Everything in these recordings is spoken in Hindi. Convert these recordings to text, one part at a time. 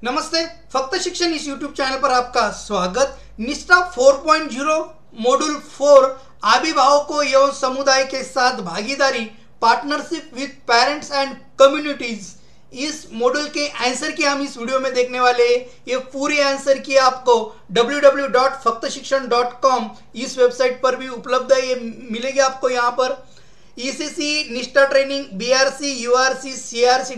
नमस्ते। फक्त शिक्षण इस यूट्यूब चैनल पर आपका स्वागत। निष्ठा 4.0 मॉड्यूल 4 अभिभावकों एवं समुदाय के साथ भागीदारी partnership with parents and communities, इस मॉड्यूल के आंसर की हम इस वीडियो में देखने वाले हैं। ये पूरी आंसर की आपको www.faktashikshan.com इस वेबसाइट पर भी उपलब्ध है। ये मिलेगी आपको यहाँ पर। ECC, Nishtha training, BRC, URC, CRC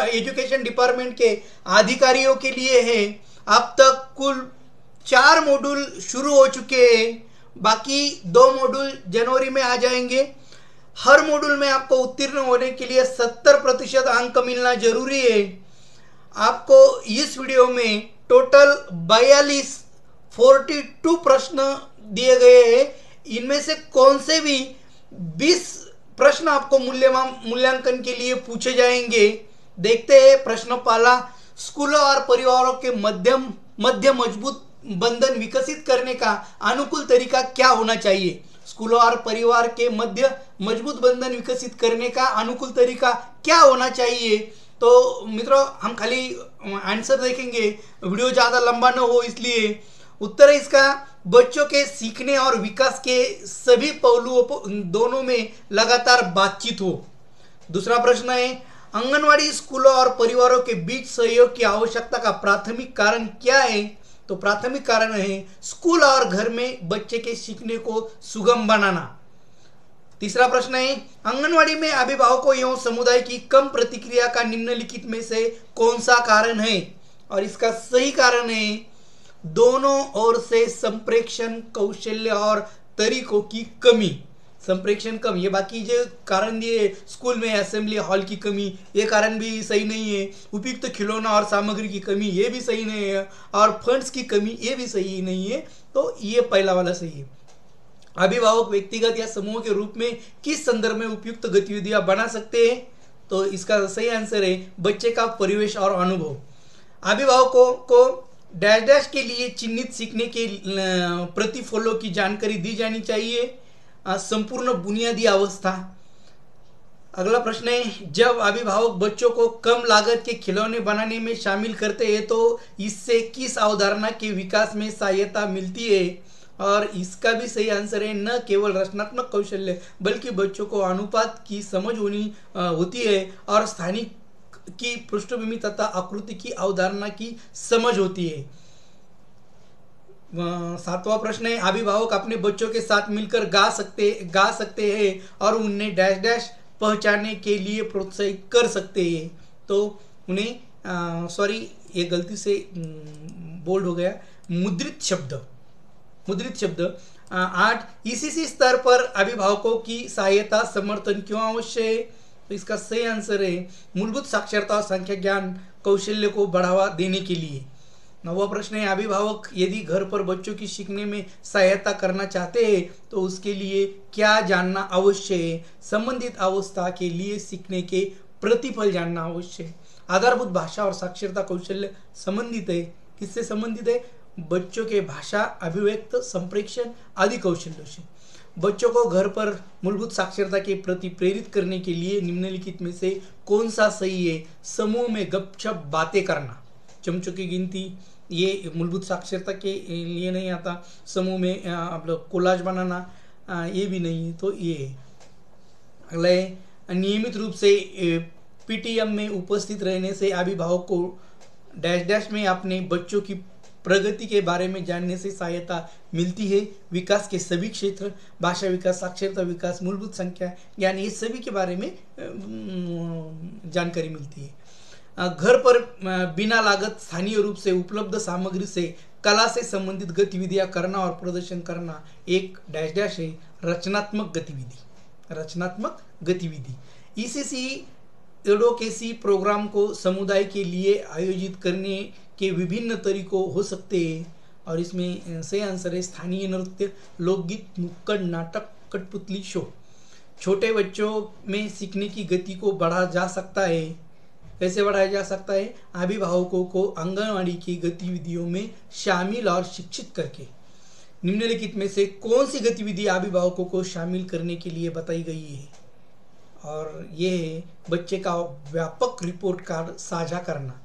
education department के अधिकारियों के लिए है। अब तक कुल 4 मॉड्यूल शुरू हो चुके हैं, बाकी 2 मॉड्यूल जनवरी में आ जाएंगे। हर मॉड्यूल में आपको उत्तीर्ण होने के लिए 70% अंक मिलना जरूरी है। आपको इस वीडियो में टोटल 42 प्रश्न दिए गए हैं। इनमें से कौन से भी 20 प्रश्न आपको मूल्यांकन के लिए पूछे जाएंगे। देखते हैं प्रश्न पहला। स्कूलों और परिवारों के मध्य मजबूत बंधन विकसित करने का अनुकूल तरीका क्या होना चाहिए। स्कूलों और परिवार के मध्य मजबूत बंधन विकसित करने का अनुकूल तरीका क्या होना चाहिए। तो मित्रों, हम खाली आंसर देखेंगे, वीडियो ज़्यादा लंबा न हो इसलिए। उत्तर है इसका, बच्चों के सीखने और विकास के सभी पहलुओं दोनों में लगातार बातचीत हो। दूसरा प्रश्न है, आंगनवाड़ी स्कूलों और परिवारों के बीच सहयोग की आवश्यकता का प्राथमिक कारण क्या है। तो प्राथमिक कारण है स्कूल और घर में बच्चे के सीखने को सुगम बनाना। तीसरा प्रश्न है, आंगनवाड़ी में अभिभावकों एवं समुदाय की कम प्रतिक्रिया का निम्नलिखित में से कौन सा कारण है। और इसका सही कारण है दोनों ओर से संप्रेषण कौशल्य और तरीकों की कमी। संप्रेषण कम, ये बाकी जो कारण दिए, स्कूल में असेंबली हॉल की कमी, ये कारण भी सही नहीं है। उपयुक्त खिलौना और सामग्री की कमी, ये भी सही नहीं है। और फंड्स की कमी, ये भी सही नहीं है। तो ये पहला वाला सही है। अभिभावक व्यक्तिगत या समूह के रूप में किस संदर्भ में उपयुक्त गतिविधियां बना सकते हैं। तो इसका सही आंसर है बच्चे का परिवेश और अनुभव। अभिभावकों को डैश डैश के लिए चिन्हित सीखने के प्रतिफलों की जानकारी दी जानी चाहिए। संपूर्ण बुनियादी अवस्था। अगला प्रश्न है, जब अभिभावक बच्चों को कम लागत के खिलौने बनाने में शामिल करते हैं तो इससे किस अवधारणा के विकास में सहायता मिलती है। और इसका भी सही आंसर है न केवल रचनात्मक कौशल्य बल्कि बच्चों को अनुपात की समझ होती है और स्थानिक की पृष्ठभूमि तथा आकृति की अवधारणा की समझ होती है। 7वां प्रश्न है, अभिभावक अपने बच्चों के साथ मिलकर गा सकते हैं और उन्हें डैश डैश पहुंचाने के लिए प्रोत्साहित कर सकते हैं। तो उन्हें ये गलती से बोल्ड हो गया, मुद्रित शब्द। 8, ईसीसी स्तर पर अभिभावकों की सहायता समर्थन क्यों आवश्यक है। तो इसका सही आंसर है मूलभूत साक्षरता और संख्या ज्ञान कौशल्य को बढ़ावा देने के लिए। 9वां प्रश्न है, अभिभावक यदि घर पर बच्चों की सीखने में सहायता करना चाहते हैं तो उसके लिए क्या जानना आवश्यक है। संबंधित अवस्था के लिए सीखने के प्रतिफल जानना आवश्यक है। आधारभूत भाषा और साक्षरता कौशल्य संबंधित है। किससे संबंधित है? बच्चों के भाषा, अभिव्यक्त, संप्रेषण आदि कौशल्यों से। बच्चों को घर पर मूलभूत साक्षरता के प्रति प्रेरित करने के लिए निम्नलिखित में से कौन सा सही है। समूह में गपशप बातें करना, चमचों की गिनती, ये मूलभूत साक्षरता के लिए नहीं आता। समूह में आप लोग कोलाज बनाना, ये भी नहीं है। तो ये अगला है, नियमित रूप से पीटीएम में उपस्थित रहने से अभिभावक को डैश डैश में अपने बच्चों की प्रगति के बारे में जानने से सहायता मिलती है। विकास के सभी क्षेत्र, भाषा विकास, साक्षरता विकास, मूलभूत संख्या ज्ञान, ये सभी के बारे में जानकारी मिलती है। घर पर बिना लागत स्थानीय रूप से उपलब्ध सामग्री से कला से संबंधित गतिविधियां करना और प्रदर्शन करना एक डैश डैश है रचनात्मक गतिविधि। ईसीसी एडवोकेसी प्रोग्राम को समुदाय के लिए आयोजित करने के विभिन्न तरीकों हो सकते हैं। और इसमें सही आंसर है स्थानीय नृत्य, लोकगीत, नुक्कड़ नाटक, कठपुतली शो। छोटे बच्चों में सीखने की गति को बढ़ाया जा सकता है। कैसे बढ़ाया जा सकता है? अभिभावकों को आंगनवाड़ी की गतिविधियों में शामिल और शिक्षित करके। निम्नलिखित में से कौन सी गतिविधि अभिभावकों को शामिल करने के लिए बताई गई है। और ये बच्चे का व्यापक रिपोर्ट कार्ड साझा करना।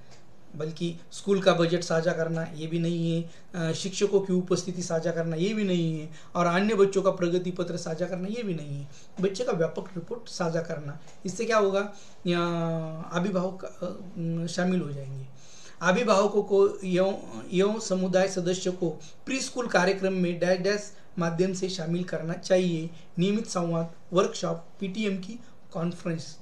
बल्कि स्कूल का बजट साझा करना ये भी नहीं है, शिक्षकों की उपस्थिति साझा करना ये भी नहीं है, और अन्य बच्चों का प्रगति पत्र साझा करना ये भी नहीं है। बच्चे का व्यापक रिपोर्ट साझा करना, इससे क्या होगा, अभिभावक शामिल हो जाएंगे। अभिभावकों को एवं समुदाय सदस्य को प्री स्कूल कार्यक्रम में डैश डैश माध्यम से शामिल करना चाहिए। नियमित संवाद, वर्कशॉप, पीटीएम की कॉन्फ्रेंस।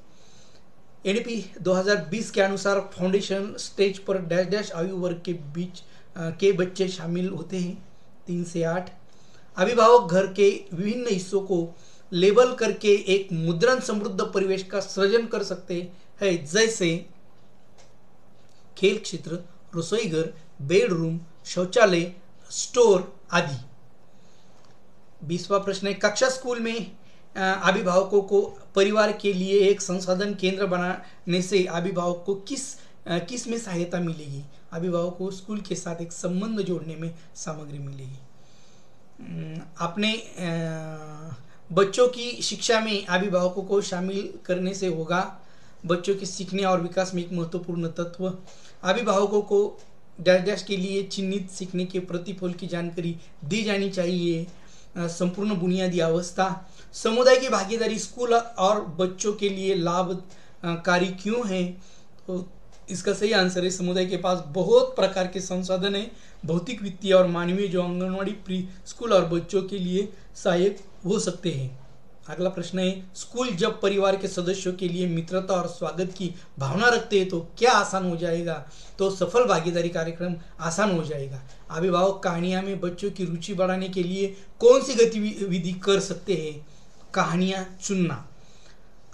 एनईपी 2020 के अनुसार फाउंडेशन स्टेज पर डैश डैश आयु वर्ग के बीच के बच्चे शामिल होते हैं, 3 से 8। अभिभावक घर के विभिन्न हिस्सों को लेबल करके एक मुद्रण समृद्ध परिवेश का सृजन कर सकते हैं, जैसे खेल क्षेत्र, रसोईघर, बेडरूम, शौचालय, स्टोर आदि। 20वां प्रश्न है, कक्षा स्कूल में अभिभावकों को परिवार के लिए एक संसाधन केंद्र बनाने से अभिभावक को किस में सहायता मिलेगी? अभिभावक को स्कूल के साथ एक संबंध जोड़ने में सामग्री मिलेगी। अपने बच्चों की शिक्षा में अभिभावकों को शामिल करने से होगा बच्चों के सीखने और विकास में एक महत्वपूर्ण तत्व। अभिभावकों को डैश डैश के लिए चिन्हित सीखने के प्रतिफल की जानकारी दी जानी चाहिए। संपूर्ण बुनियादी अवस्था, समुदाय की भागीदारी स्कूल और बच्चों के लिए लाभकारी क्यों है? तो इसका सही आंसर है, समुदाय के पास बहुत प्रकार के संसाधन है, भौतिक, वित्तीय और मानवीय, जो आंगनवाड़ी, प्री स्कूल और बच्चों के लिए सहायक हो सकते हैं। अगला प्रश्न है, स्कूल जब परिवार के सदस्यों के लिए मित्रता और स्वागत की भावना रखते हैं तो क्या आसान हो जाएगा? तो सफल भागीदारी कार्यक्रम आसान हो जाएगा। अभिभावक कहानियां में बच्चों की रुचि बढ़ाने के लिए कौन सी गतिविधि कर सकते हैं? कहानियां चुनना।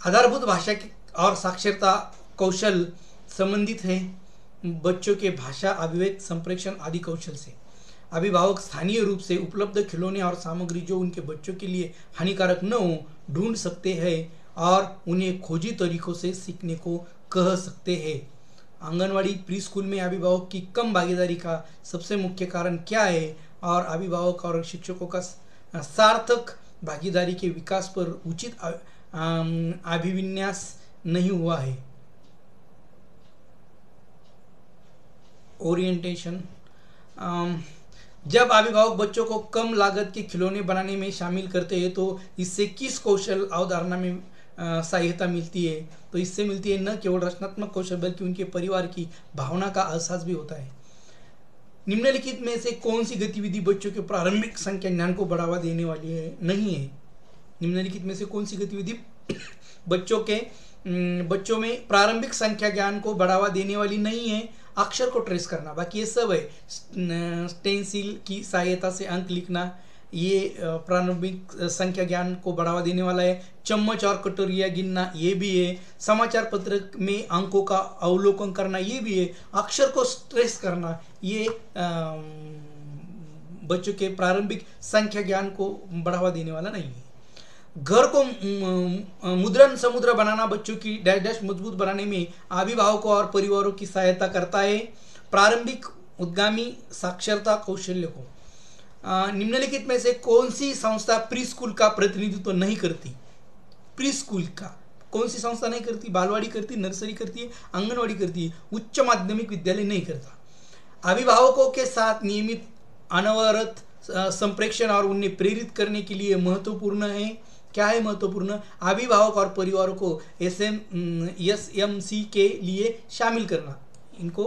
आधारभूत भाषा और साक्षरता कौशल संबंधित हैं बच्चों के भाषा, अभिव्यक्ति, संप्रेषण आदि कौशल से। अभिभावक स्थानीय रूप से उपलब्ध खिलौने और सामग्री जो उनके बच्चों के लिए हानिकारक न हो ढूंढ सकते हैं और उन्हें खोजी तरीकों से सीखने को कह सकते हैं। आंगनवाड़ी, प्री स्कूल में अभिभावक की कम भागीदारी का सबसे मुख्य कारण क्या है? और अभिभावक और शिक्षकों का सार्थक भागीदारी के विकास पर उचित अभिविन्यास नहीं हुआ है। ओरिएंटेशन, जब अभिभावक बच्चों को कम लागत के खिलौने बनाने में शामिल करते हैं तो इससे किस कौशल अवधारणा में सहायता मिलती है? तो इससे मिलती है न केवल रचनात्मक कौशल बल्कि उनके परिवार की भावना का एहसास भी होता है। निम्नलिखित में से कौन सी गतिविधि बच्चों के प्रारंभिक संख्या ज्ञान को बढ़ावा देने वाली है? नहीं है। निम्नलिखित में से कौन सी गतिविधि बच्चों में प्रारंभिक संख्या ज्ञान को बढ़ावा देने वाली नहीं है? अक्षर को ट्रेस करना, बाकी ये सब है। स्टेंसिल की सहायता से अंक लिखना, ये प्रारंभिक संख्या ज्ञान को बढ़ावा देने वाला है। चम्मच और कटोरियाँ गिनना, ये भी है। समाचार पत्र में अंकों का अवलोकन करना, ये भी है। अक्षर को स्ट्रेस करना, ये बच्चों के प्रारंभिक संख्या ज्ञान को बढ़ावा देने वाला नहीं है। घर को मुद्रण समुद्र बनाना बच्चों की डैश डैश मजबूत बनाने में अभिभावकों और परिवारों की सहायता करता है। प्रारंभिक उद्गामी साक्षरता कौशल्य को। निम्नलिखित में से कौन सी संस्था प्री स्कूल का प्रतिनिधित्व नहीं करती? प्री स्कूल का कौन सी संस्था नहीं करती? बालवाड़ी करती, नर्सरी करती है, आंगनवाड़ी करती है, उच्च माध्यमिक विद्यालय नहीं करता। अभिभावकों के साथ नियमित अनवरत संप्रेषण और उन्हें प्रेरित करने के लिए महत्वपूर्ण है। क्या है महत्वपूर्ण? अभिभावक और परिवारों को एसएमसी के लिए शामिल करना, इनको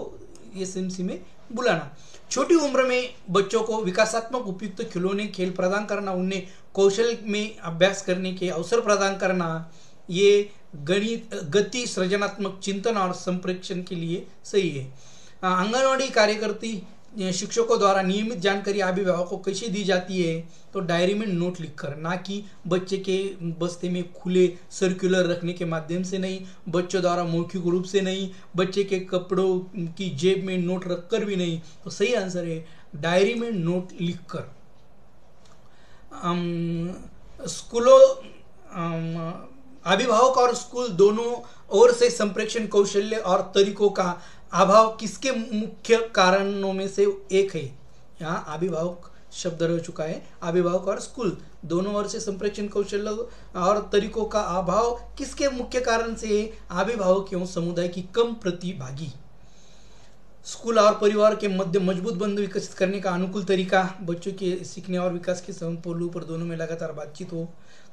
एसएमसी में बुलाना। छोटी उम्र में बच्चों को विकासात्मक उपयुक्त खिलौने, खेल प्रदान करना, उन्हें कौशल में अभ्यास करने के अवसर प्रदान करना, ये गणित, गति, सृजनात्मक चिंतन और संप्रेषण के लिए सही है। आंगनवाड़ी कार्यकर्ती शिक्षकों द्वारा नियमित जानकारी अभिभावकों को कैसे दी जाती है? तो डायरी में नोट लिखकर, ना कि बच्चे के बस्ते में खुले सर्कुलर रखने के माध्यम से नहीं, बच्चों द्वारा मौखिक रूप से नहीं, बच्चे के कपड़ों की जेब में नोट रखकर भी नहीं। तो सही आंसर है डायरी में नोट लिखकर। स्कूलों अभिभावक और स्कूल दोनों ओर से संप्रेषण कौशल्य और तरीकों का अभाव किसके मुख्य कारणों में से एक है? यहाँ अभिभावक शब्द रह चुका है। अभिभावक और स्कूल दोनों ओर से संप्रेषण कौशल और तरीकों का अभाव किसके मुख्य कारण से है? अभिभावक एवं समुदाय की कम प्रतिभागी। स्कूल और परिवार के मध्य मजबूत बंधन विकसित करने का अनुकूल तरीका, बच्चों के सीखने और विकास के सभी पहलुओं पर दोनों में लगातार बातचीत हो।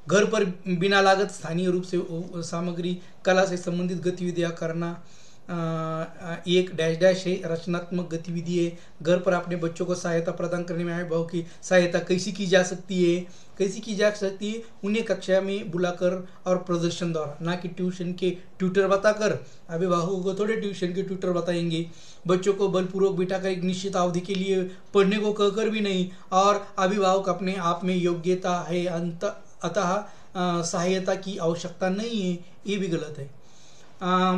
घर पर बिना लागत स्थानीय रूप से सामग्री, कला से संबंधित गतिविधियां करना। एक डैश डैश है, रचनात्मक गतिविधि है। घर पर अपने बच्चों को सहायता प्रदान करने में अभिभावक की सहायता कैसी की जा सकती है? उन्हें कक्षा में बुलाकर और प्रदर्शन द्वारा, ना कि ट्यूशन के ट्यूटर बताकर। अभिभावकों को थोड़े ट्यूशन के ट्यूटर बताएंगे। बच्चों को बलपूर्वक बिठाकर एक निश्चित अवधि के लिए पढ़ने को कहकर भी नहीं। और अभिभावक अपने आप में योग्यता है, अतः सहायता की आवश्यकता नहीं है, ये भी गलत है।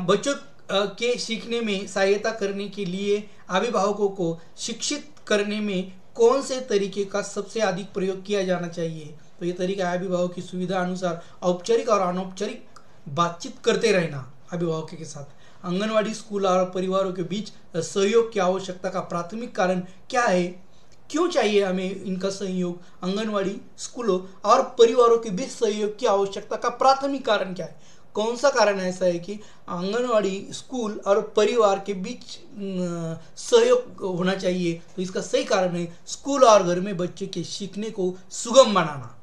बच्चों के सीखने में सहायता करने के लिए अभिभावकों को शिक्षित करने में कौन से तरीके का सबसे अधिक प्रयोग किया जाना चाहिए? तो ये तरीका है अभिभावक की सुविधा अनुसार औपचारिक और अनौपचारिक बातचीत करते रहना अभिभावकों के साथ। आंगनवाड़ी, स्कूल और परिवारों के बीच सहयोग की आवश्यकता का प्राथमिक कारण क्या है? क्यों चाहिए हमें इनका सहयोग? आंगनवाड़ी, स्कूलों और परिवारों के बीच सहयोग की आवश्यकता का प्राथमिक कारण क्या है? कौन सा कारण ऐसा है कि आंगनवाड़ी, स्कूल और परिवार के बीच सहयोग होना चाहिए? तो इसका सही कारण है स्कूल और घर में बच्चे के सीखने को सुगम बनाना।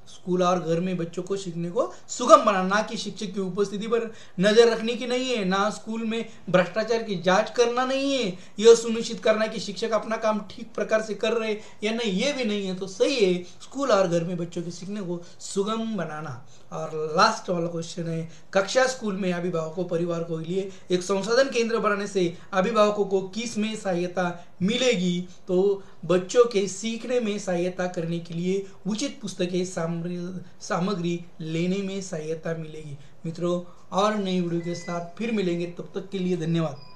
स्कूल और घर में बच्चों को सीखने को सुगम बनाना, ना कि शिक्षक की उपस्थिति पर नजर रखने की नहीं है, ना स्कूल में भ्रष्टाचार की जांच करना नहीं है, यह सुनिश्चित करना कि शिक्षक अपना काम ठीक प्रकार से कर रहे या नहीं, ये भी नहीं है। तो सही है स्कूल और घर में बच्चों के सीखने को सुगम बनाना। और लास्ट वाला क्वेश्चन है, कक्षा स्कूल में अभिभावकों परिवार को लिए एक संसाधन केंद्र बनाने से अभिभावकों को किस में सहायता मिलेगी? तो बच्चों के सीखने में सहायता करने के लिए उचित पुस्तकें सामग्री लेने में सहायता मिलेगी। मित्रों, और नई वीडियो के साथ फिर मिलेंगे, तब तक के लिए धन्यवाद।